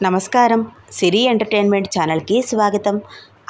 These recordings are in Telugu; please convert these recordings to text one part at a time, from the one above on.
నమస్కారం. సిరి ఎంటర్టైన్మెంట్ ఛానల్కి స్వాగతం.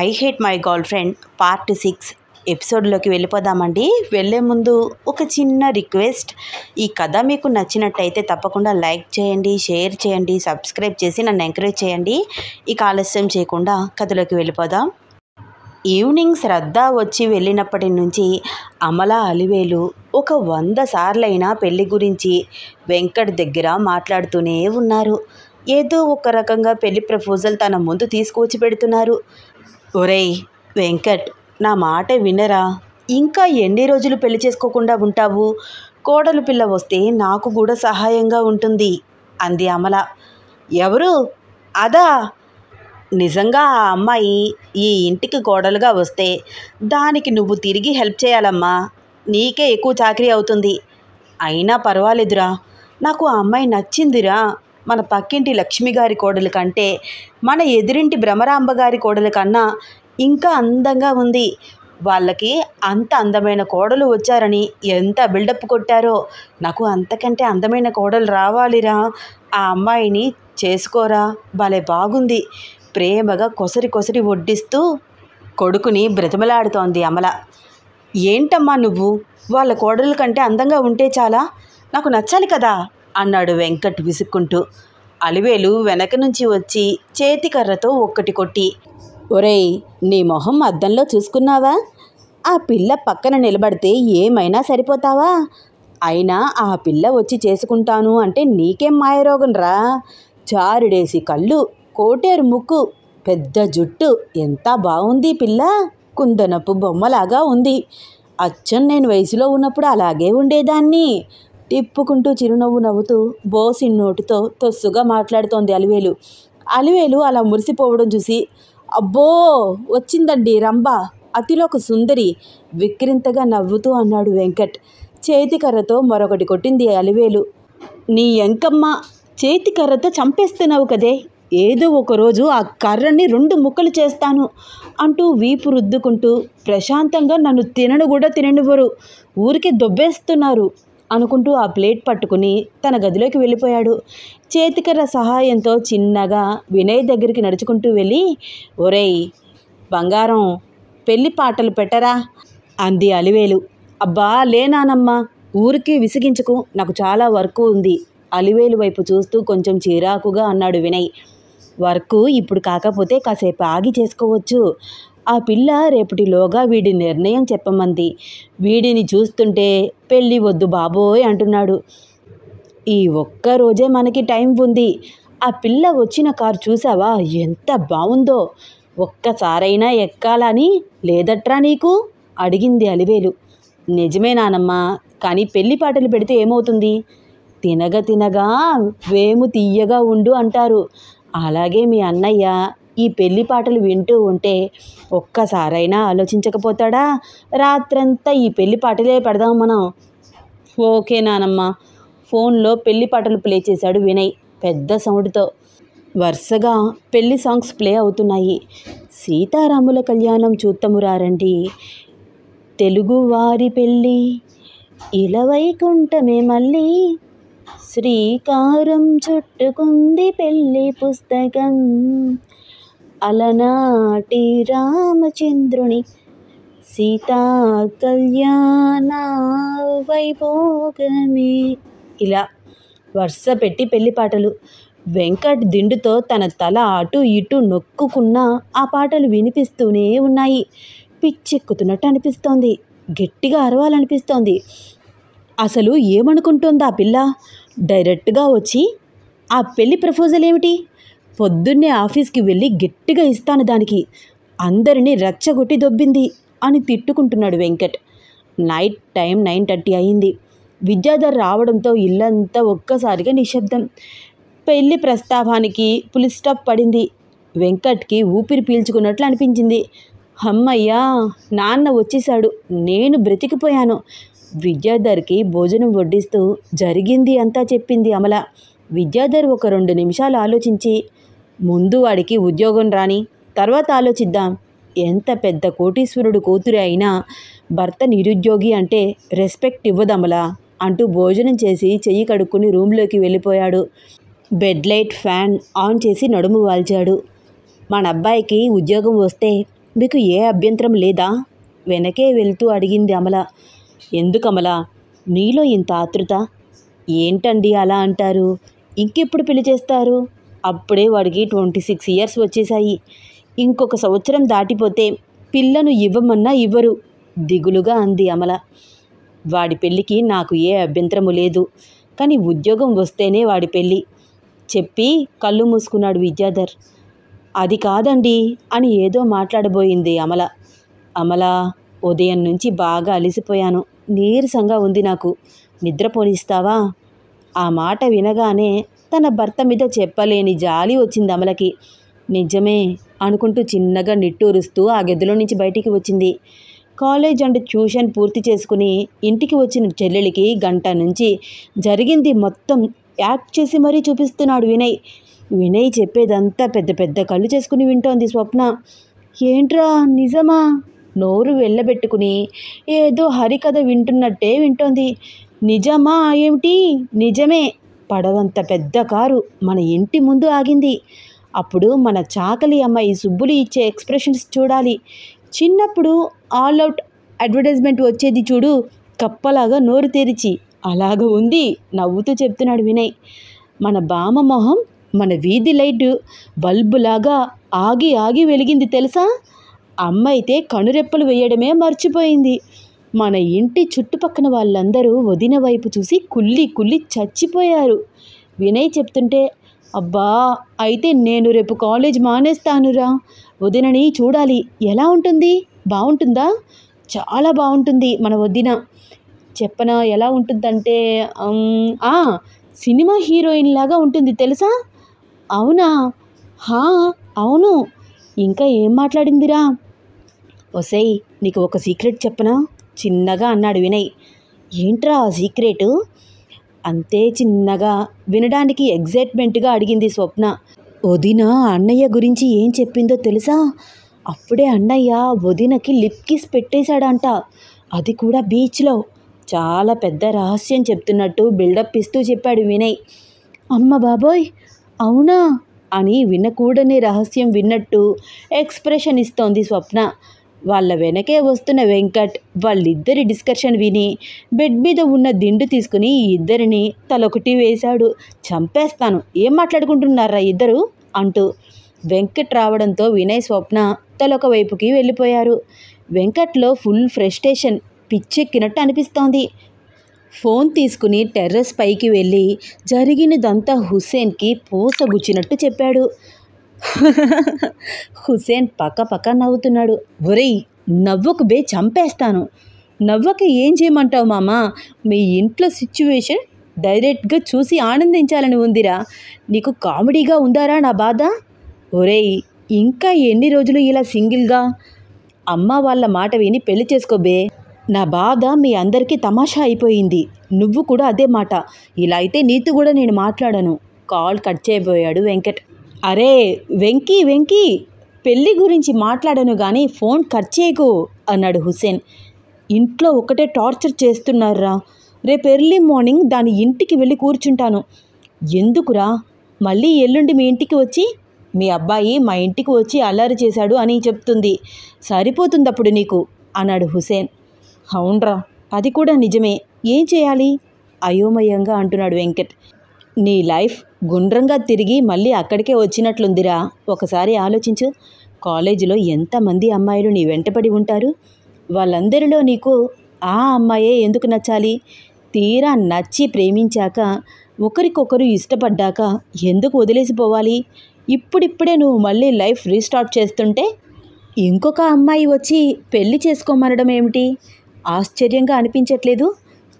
I hate my girl friend part 6 ఎపిసోడ్లోకి వెళ్ళిపోదామండి. వెళ్ళే ముందు ఒక చిన్న రిక్వెస్ట్. ఈ కథ మీకు నచ్చినట్టయితే తప్పకుండా లైక్ చేయండి, షేర్ చేయండి, సబ్స్క్రైబ్ చేసి నన్ను ఎంకరేజ్ చేయండి. ఇక ఆలస్యం చేయకుండా కథలోకి వెళ్ళిపోదాం. ఈవినింగ్ శ్రద్ధ వచ్చి వెళ్ళినప్పటి నుంచి అమల, అలివేలు ఒక 100 సార్లైనా పెళ్లి గురించి వెంకట్ దగ్గర మాట్లాడుతూనే ఉన్నారు. ఏదో ఒక రకంగా పెళ్లి ప్రపోజల్ తన ముందు తీసుకువచ్చి పెడుతున్నారు. ఒరేయ్ వెంకట్, నా మాట వినరా? ఇంకా ఎన్ని రోజులు పెళ్లి చేసుకోకుండా ఉంటావు? కోడలు పిల్ల వస్తే నాకు కూడా సహాయంగా ఉంటుంది అంది అమల. ఎవరు? అదా? నిజంగా ఆ అమ్మాయి ఈ ఇంటికి కోడలుగా వస్తే దానికి నువ్వు తిరిగి హెల్ప్ చేయాలమ్మా. నీకే ఎక్కువ చాకరీ అవుతుంది. అయినా పర్వాలేదురా, నాకు ఆ అమ్మాయి నచ్చిందిరా. మన పక్కింటి లక్ష్మి గారి కోడలు కంటే మన ఎదురింటి భ్రమరాంబ గారి కోడలు కన్నా ఇంకా అందంగా ఉంది. వాళ్ళకి అంత అందమైన కోడలు వచ్చారని ఎంత బిల్డప్ కొట్టారో. నాకు అంతకంటే అందమైన కోడలు రావాలిరా. ఆ అమ్మాయిని చేసుకోరా, భలే బాగుంది. ప్రేమగా కొసరి కొసరి వడ్డిస్తూ కొడుకుని బ్రతిమలాడుతోంది అమల. ఏంటమ్మా నువ్వు? వాళ్ళ కోడల కంటే అందంగా ఉంటే చాలా, నాకు నచ్చాలి కదా అన్నాడు వెంకట్ విసుక్కుంటూ. అలివేలు వెనక నుంచి వచ్చి చేతికర్రతో ఒక్కటి కొట్టి, ఒరేయ్ నీ మొహం అద్దంలో చూసుకున్నావా? ఆ పిల్ల పక్కన నిలబడితే ఏమైనా సరిపోతావా? అయినా ఆ పిల్ల వచ్చి చేసుకుంటాను అంటే నీకేం మాయరోగం రా? చారుడేసి కళ్ళు, కోటేరు ముక్కు, పెద్ద జుట్టు, ఎంత బాగుంది పిల్ల. కుందనపు బొమ్మలాగా ఉంది. అచ్చం నేను వయసులో ఉన్నప్పుడు అలాగే ఉండేదాన్ని. తిప్పుకుంటూ చిరునవ్వు నవ్వుతూ బోసి నోటితో తొస్సుగా మాట్లాడుతోంది అలివేలు. అలివేలు అలా మురిసిపోవడం చూసి, అబ్బో వచ్చిందండి రంభ, అతిలోక సుందరి, విక్రింతగా నవ్వుతూ అన్నాడు వెంకట్. చేతికర్రతో మరొకటి కొట్టింది అలివేలు. నీ ఎంకమ్మ, చేతికర్రతో చంపేస్తున్నావు కదే. ఏదో ఒకరోజు ఆ కర్రని 2 ముక్కలు చేస్తాను అంటూ వీపు రుద్దుకుంటూ, ప్రశాంతంగా నన్ను తినను కూడా తిననివ్వరు, ఊరికే దొబ్బేస్తున్నారు అనుకుంటూ ఆ ప్లేట్ పట్టుకుని తన గదిలోకి వెళ్ళిపోయాడు. చేతికర్ర సహాయంతో చిన్నగా వినయ్ దగ్గరికి నడుచుకుంటూ వెళ్ళి, ఒరేయ్ బంగారం, పెళ్లి పాటలు పెట్టరా అంది అలివేలు. అబ్బా లేనానమ్మా, ఊరికే విసిగించకు, నాకు చాలా వర్క్ ఉంది అలివేలు వైపు చూస్తూ కొంచెం చిరాకుగా అన్నాడు వినయ్. వర్క్ ఇప్పుడు కాకపోతే కాసేపు ఆగి చేసుకోవచ్చు. ఆ పిల్ల రేపటిలోగా వీడి నిర్ణయం చెప్పమంది. వీడిని చూస్తుంటే పెళ్ళి వద్దు బాబోయ్ అంటున్నాడు. ఈ ఒక్కరోజే మనకి టైం ఉంది. ఆ పిల్ల వచ్చిన కారు చూసావా, ఎంత బాగుందో. ఒక్కసారైనా ఎక్కాలని లేదట్రా నీకు అడిగింది అలివేలు. నిజమే నానమ్మా, కానీ పెళ్లి పాటలు పెడితే ఏమవుతుంది? తినగా తినగా వేము తీయగా ఉండు అంటారు. అలాగే మీ అన్నయ్య ఈ పెళ్లి పాటలు వింటూ ఉంటే ఒక్కసారైనా ఆలోచించకపోతాడా? రాత్రంతా ఈ పెళ్లి పాటలే పెడదాం మనం. ఓకే నానమ్మ. ఫోన్లో పెళ్లి పాటలు ప్లే చేశాడు వినయ్ పెద్ద సౌండ్తో. వరుసగా పెళ్లి సాంగ్స్ ప్లే అవుతున్నాయి. సీతారాముల కళ్యాణం చూత్తమురారండి, తెలుగువారి పెళ్ళి, ఇలవైకుంఠమే మళ్ళీ, శ్రీకారం చుట్టుకుంది పెళ్ళి పుస్తకం, అలనాటి రామచంద్రుని సీతా కళ్యాణ వైభోగమే. ఇలా వరుస పెట్టి పెళ్లి పాటలు. వెంకట్ దిండుతో తన తల అటు ఇటు నొక్కుకున్నా ఆ పాటలు వినిపిస్తూనే ఉన్నాయి. పిచ్చెక్కుతున్నట్టు అనిపిస్తోంది. గట్టిగా అరవాలనిపిస్తోంది. అసలు ఏమనుకుంటోంది ఆ పిల్ల? డైరెక్ట్గా వచ్చి ఆ పెళ్లి ప్రపోజల్ ఏమిటి? పొద్దున్నే ఆఫీస్కి వెళ్ళి గట్టిగా ఇస్తాను దానికి, అందరినీ రెచ్చగొట్టి దొబ్బింది అని తిట్టుకుంటున్నాడు వెంకట్. నైట్ టైం 9:30 అయింది. విద్యాధర్ రావడంతో ఇల్లంతా ఒక్కసారిగా నిశ్శబ్దం. పెళ్లి ప్రస్తావానికి ఫుల్ స్టాప్ పడింది. వెంకట్కి ఊపిరి పీల్చుకున్నట్లు అనిపించింది. అమ్మయ్యా, నాన్న వచ్చేశాడు, నేను బ్రతికిపోయాను. విద్యాధర్కి భోజనం వడ్డిస్తూ జరిగింది అంతా చెప్పింది అమల. విద్యాధర్ ఒక 2 నిమిషాలు ఆలోచించి, ముందు వాడికి ఉద్యోగం రాని, తర్వాత ఆలోచిద్దాం. ఎంత పెద్ద కోటీశ్వరుడు కూతురు అయినా భర్త నిరుద్యోగి అంటే రెస్పెక్ట్ ఇవ్వదమలా అంటూ భోజనం చేసి చెయ్యి కడుక్కుని రూమ్లోకి వెళ్ళిపోయాడు. బెడ్ లైట్ ఫ్యాన్ ఆన్ చేసి నడుము వాల్చాడు. మన అబ్బాయికి ఉద్యోగం వస్తే మీకు ఏ అభ్యంతరం లేదా? వెనకే వెళ్తూ అడిగింది అమల. ఎందుకమలా నీలో ఇంత ఆతృత? ఏంటండి అలా అంటారు? ఇంకెప్పుడు పెళ్లి చేస్తారు? అప్పుడే వాడికి 26 ఇయర్స్ వచ్చేశాయి. ఇంకొక సంవత్సరం దాటిపోతే పిల్లను ఇవ్వమన్నా ఇవ్వరు దిగులుగా అంది అమల. వాడి పెళ్ళికి నాకు ఏ అభ్యంతరము లేదు, కానీ ఉద్యోగం వస్తేనే వాడి పెళ్ళి చెప్పి కళ్ళు మూసుకున్నాడు విద్యాధర్. అది కాదండి అని ఏదో మాట్లాడబోయింది అమల. అమల, ఉదయం నుంచి బాగా అలసిపోయాను, నీరసంగా ఉంది, నాకు నిద్రపోనిస్తావా? ఆ మాట వినగానే తన భర్త మీద చెప్పలేని జాలి వచ్చింది అమలకి. నిజమే అనుకుంటూ చిన్నగా నిట్టూరుస్తూ ఆ గదిలో నుంచి బయటికి వచ్చింది. కాలేజ్ అండ్ ట్యూషన్ పూర్తి చేసుకుని ఇంటికి వచ్చిన చెల్లెలికి గంట నుంచి జరిగింది మొత్తం యాక్ట్ చేసి మరీ చూపిస్తున్నాడు వినయ్. వినయ్ చెప్పేదంతా పెద్ద పెద్ద కళ్ళు చేసుకుని వింటోంది స్వప్న. ఏంట్రా నిజమా? నోరు వెళ్ళబెట్టుకుని ఏదో హరికథ వింటున్నట్టే వింటోంది. నిజమా ఏమిటి? నిజమే. పడవంత పెద్ద కారు మన ఇంటి ముందు ఆగింది. అప్పుడు మన చాకలి అమ్మాయి సుబ్బులు ఇచ్చే ఎక్స్ప్రెషన్స్ చూడాలి. చిన్నప్పుడు ఆల్ అవుట్ అడ్వర్టైజ్మెంట్ వచ్చేది చూడు, కప్పలాగా నోరు తెరిచి, అలాగ ఉంది నవ్వుతూ చెప్తున్నాడు వినయ్. మన బామ మొహం మన వీధి లైట్ బల్బులాగా ఆగి ఆగి వెలిగింది తెలుసా? అమ్మ అయితే కనురెప్పలు వేయడమే మర్చిపోయింది. మన ఇంటి చుట్టుపక్కన వాళ్ళందరూ వదిన వైపు చూసి కుళ్ళి కుళ్ళి చచ్చిపోయారు. వినయ్ చెప్తుంటే, అబ్బా అయితే నేను రేపు కాలేజ్ మానేస్తానురా, వదినని చూడాలి, ఎలా ఉంటుంది? బాగుంటుందా? చాలా బాగుంటుంది మన వదిన. చెప్పనా ఎలా ఉంటుందంటే సినిమా హీరోయిన్ లాగా ఉంటుంది తెలుసా? అవునా? అవును. ఇంకా ఏం మాట్లాడిందిరా? ఒసేయ్ నీకు ఒక సీక్రెట్ చెప్పనా? చిన్నగా అన్నాడు వినయ్. ఏంట్రా ఆ సీక్రెటు? అంతే చిన్నగా వినడానికి ఎగ్జైట్మెంట్గా అడిగింది స్వప్న. వదిన అన్నయ్య గురించి ఏం చెప్పిందో తెలుసా? అప్పుడే అన్నయ్య వదినకి లిప్ కిస్ పెట్టేశాడంట, అది కూడా బీచ్లో. చాలా పెద్ద రహస్యం చెప్తున్నట్టు బిల్డప్ ఇస్తూ చెప్పాడు వినయ్. అమ్మ బాబోయ్, అవునా అని వినకూడని రహస్యం విన్నట్టు ఎక్స్ప్రెషన్ ఇస్తోంది స్వప్న. వాళ్ళ వెనకే వస్తున్న వెంకట్ వాళ్ళిద్దరి డిస్కషన్ విని బెడ్ మీద ఉన్న దిండు తీసుకుని ఇద్దరిని తలొకటి వేశాడు. చంపేస్తాను, ఏం మాట్లాడుకుంటున్నారా ఇద్దరు అంటూ. వెంకట్ రావడంతో వినయ్ స్వప్న తలొక వైపుకి వెళ్ళిపోయారు. వెంకట్లో ఫుల్ ఫ్రస్ట్రేషన్, పిచ్చెక్కినట్టు అనిపిస్తోంది. ఫోన్ తీసుకుని టెర్రస్ పైకి వెళ్ళి జరిగినదంతా హుస్సేన్కి పూసగుచ్చినట్టు చెప్పాడు. హుస్సేన్ పక్క నవ్వుతున్నాడు. ఒరేయ్ నవ్వకు బే, చంపేస్తాను. నవ్వక ఏం చేయమంటావు మామా? మీ ఇంట్లో సిచ్యువేషన్ డైరెక్ట్గా చూసి ఆనందించాలని ఉందిరా. నీకు కామెడీగా ఉందారా నా బాధ? ఒరేయ్ ఇంకా ఎన్ని రోజులు ఇలా సింగిల్గా? అమ్మ వాళ్ళ మాట విని పెళ్లి చేసుకోబే. నా బాధ మీ అందరికీ తమాషా అయిపోయింది. నువ్వు కూడా అదే మాట. ఇలా అయితే నీతో కూడా నేను మాట్లాడను. కాల్ కట్ చేయబోయాడు వెంకట్. అరే వెంకీ, పెళ్ళి గురించి మాట్లాడను కానీ ఫోన్ కట్ చేయకు అన్నాడు హుస్సేన్. ఇంట్లో ఒకటే టార్చర్ చేస్తున్నారా. రేపు ఎర్లీ మార్నింగ్ దాని ఇంటికి వెళ్ళి కూర్చుంటాను. ఎందుకురా? మళ్ళీ ఎల్లుండి మీ ఇంటికి వచ్చి మీ అబ్బాయి మా ఇంటికి వచ్చి అల్లరి చేశాడు అని చెప్తుంది. సరిపోతుంది అప్పుడు నీకు అన్నాడు హుస్సేన్. అవునరా, అది కూడా నిజమే. ఏం చేయాలి అయోమయంగా అంటున్నాడు వెంకట్. నీ లైఫ్ గుండ్రంగా తిరిగి మళ్ళీ అక్కడికే వచ్చినట్లుందిరా. ఒకసారి ఆలోచించు. కాలేజీలో ఎంతమంది అమ్మాయిలు నీ వెంటపడి ఉంటారు? వాళ్ళందరిలో నీకు ఆ అమ్మాయే ఎందుకు నచ్చాలి? తీరా నచ్చి ప్రేమించాక ఒకరికొకరు ఇష్టపడ్డాక ఎందుకు వదిలేసిపోవాలి? ఇప్పుడిప్పుడే నువ్వు మళ్ళీ లైఫ్ రీస్టార్ట్ చేస్తుంటే ఇంకొక అమ్మాయి వచ్చి పెళ్లి చేసుకోమనడం ఏమిటి? ఆశ్చర్యంగా అనిపించట్లేదు?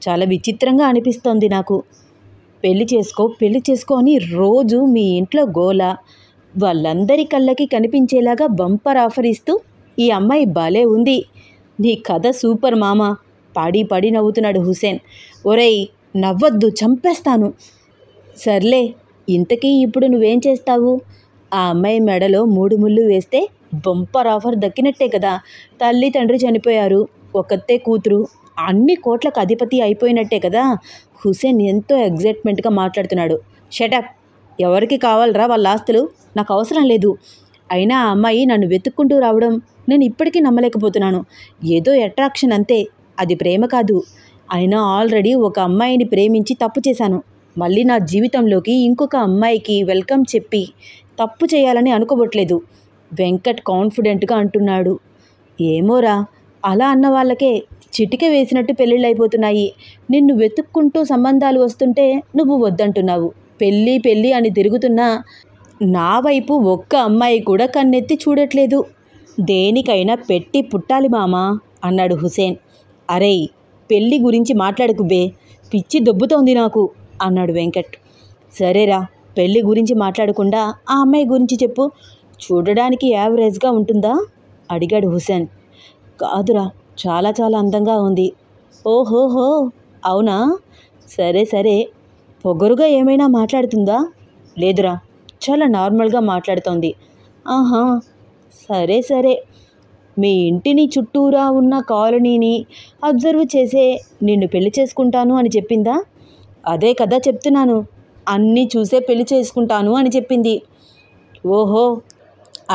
చాలా విచిత్రంగా అనిపిస్తోంది నాకు. పెళ్లి చేసుకో అని రోజు మీ ఇంట్లో గోల, వాళ్ళందరి కళ్ళకి కనిపించేలాగా బంపర్ ఆఫర్ ఇస్తూ ఈ అమ్మాయి భలే ఉంది. నీ కథ సూపర్ మామా. పడి నవ్వుతున్నాడు హుస్సేన్. ఒరేయ్ నవ్వద్దు, చంపేస్తాను. సర్లే, ఇంతకీ ఇప్పుడు నువ్వేం చేస్తావు? ఆ అమ్మాయి మెడలో 3 ముళ్ళు వేస్తే బంపర్ ఆఫర్ దక్కినట్టే కదా. తల్లి తండ్రి చనిపోయారు, ఒక్కతే కూతురు, అన్ని కోట్లకు అధిపతి అయిపోయినట్టే కదా. హుస్సేన్ ఎంతో ఎగ్జైట్మెంట్గా మాట్లాడుతున్నాడు. షటప్, ఎవరికి కావాలరా వాళ్ళ ఆస్తులు? నాకు అవసరం లేదు. అయినా ఆ అమ్మాయి నన్ను వెతుక్కుంటూ రావడం నేను ఇప్పటికీ నమ్మలేకపోతున్నాను. ఏదో అట్రాక్షన్ అంతే, అది ప్రేమ కాదు. అయినా ఆల్రెడీ ఒక అమ్మాయిని ప్రేమించి తప్పు చేశాను. మళ్ళీ నా జీవితంలోకి ఇంకొక అమ్మాయికి వెల్కమ్ చెప్పి తప్పు చేయాలని అనుకోవట్లేదు, వెంకట్ కాన్ఫిడెంట్గా అంటున్నాడు. ఏమోరా, అలా అన్న వాళ్ళకే చిటిక వేసినట్టు పెళ్ళిళ్ళైపోతున్నాయి. నిన్ను వెతుక్కుంటూ సంబంధాలు వస్తుంటే నువ్వు వద్దంటున్నావు. పెళ్ళి పెళ్ళి అని తిరుగుతున్నా నా వైపు ఒక్క అమ్మాయి కూడా కన్నెత్తి చూడట్లేదు. దేనికైనా పెట్టి పుట్టాలి మామా అన్నాడు హుసేన్. అరేయ్, పెళ్ళి గురించి మాట్లాడకు బే, పిచ్చి దొబ్బుతోంది నాకు అన్నాడు వెంకట్. సరేరా, పెళ్ళి గురించి మాట్లాడకుండా ఆ అమ్మాయి గురించి చెప్పు. చూడడానికి యావరేజ్గా ఉంటుందా అడిగాడు హుసేన్. కాదురా, చాలా చాలా అందంగా ఉంది. ఓహోహో, అవునా? సరే సరే. పొగరుగా ఏమైనా మాట్లాడుతుందా? లేదురా, చాలా నార్మల్గా మాట్లాడుతోంది. ఆహా, సరే సరే. మీ ఇంటిని చుట్టూరా ఉన్న కాలనీని అబ్జర్వ్ చేసే నిన్ను పెళ్లి చేసుకుంటాను అని చెప్పిందా? అదే కదా చెప్తున్నాను, అన్నీ చూసే పెళ్లి చేసుకుంటాను అని చెప్పింది. ఓహో,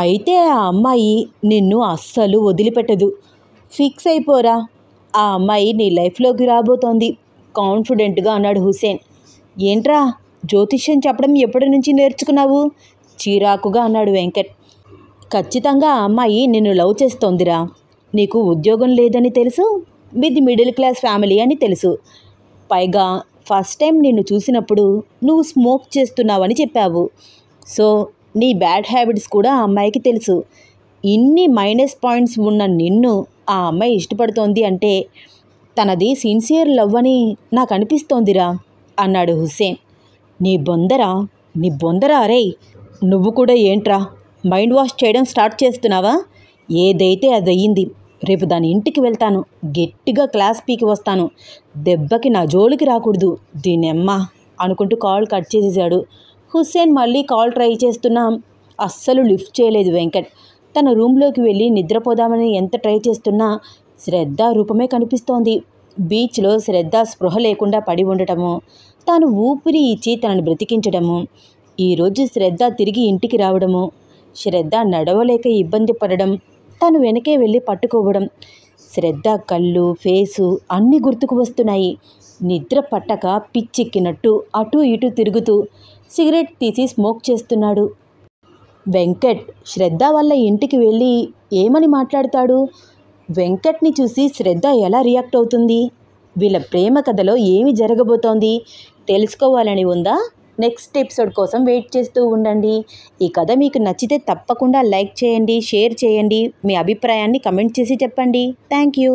అయితే ఆ అమ్మాయి నిన్ను అస్సలు వదిలిపెట్టదు. ఫిక్స్ అయిపోరా, ఆ అమ్మాయి నీ లైఫ్లోకి రాబోతోంది కాన్ఫిడెంట్గా అన్నాడు హుసేన్. ఏంట్రా, జ్యోతిష్యం చెప్పడం ఎప్పటి నుంచి నేర్చుకున్నావు? చిరాకుగా అన్నాడు వెంకట్. ఖచ్చితంగా ఆ అమ్మాయి నిన్ను లవ్ చేస్తోందిరా. నీకు ఉద్యోగం లేదని తెలుసు, మీది మిడిల్ క్లాస్ ఫ్యామిలీ అని తెలుసు. పైగా ఫస్ట్ టైం నిన్ను చూసినప్పుడు నువ్వు స్మోక్ చేస్తున్నావని చెప్పావు. సో నీ బ్యాడ్ హ్యాబిట్స్ కూడా ఆ అమ్మాయికి తెలుసు. ఇన్ని మైనస్ పాయింట్స్ ఉన్న నిన్ను ఆ అమ్మాయి ఇష్టపడుతోంది అంటే తనది సిన్సియర్ లవ్ అని నాకు అనిపిస్తోందిరా అన్నాడు హుసేన్. నీ బొందరా అరే, నువ్వు కూడా ఏంట్రా మైండ్ వాష్ చేయడం స్టార్ట్ చేస్తున్నావా? ఏదైతే అది అయ్యింది. రేపు దాని ఇంటికి వెళ్తాను, గట్టిగా క్లాస్ పీకి వస్తాను. దెబ్బకి నా జోలికి రాకూడదు దీనెమ్మ అనుకుంటూ కాల్ కట్ చేసేశాడు. హుస్సేన్ మళ్ళీ కాల్ ట్రై చేస్తున్నా అస్సలు లిఫ్ట్ చేయలేదు వెంకట్. తన రూమ్లోకి వెళ్ళి నిద్రపోదామని ఎంత ట్రై చేస్తున్నా శ్రద్ధ రూపమే కనిపిస్తోంది. బీచ్లో శ్రద్ధ స్పృహ లేకుండా పడి ఉండటము, తాను ఊపిరి ఇచ్చి తనను బ్రతికించడము, ఈరోజు శ్రద్ధ తిరిగి ఇంటికి రావడము, శ్రద్ధ నడవలేక ఇబ్బంది పడడం, తను వెనకే వెళ్ళి పట్టుకోవడం, శ్రద్ధ కళ్ళు ఫేసు అన్నీ గుర్తుకు వస్తున్నాయి. నిద్ర పట్టక పిచ్చెక్కినట్టు అటూ ఇటూ తిరుగుతూ సిగరెట్ తీసి స్మోక్ చేస్తున్నాడు. వెంకట్ శ్రద్ధ వాళ్ళ ఇంటికి వెళ్ళి ఏమని మాట్లాడతాడు? వెంకట్ని చూసి శ్రద్ధ ఎలా రియాక్ట్ అవుతుంది? వీళ్ళ ప్రేమ కథలో ఏమి జరగబోతోంది తెలుసుకోవాలని ఉందా? నెక్స్ట్ ఎపిసోడ్ కోసం వెయిట్ చేస్తూ ఉండండి. ఈ కథ మీకు నచ్చితే తప్పకుండా లైక్ చేయండి, షేర్ చేయండి, మీ అభిప్రాయాన్ని కమెంట్ చేసి చెప్పండి. Thank you.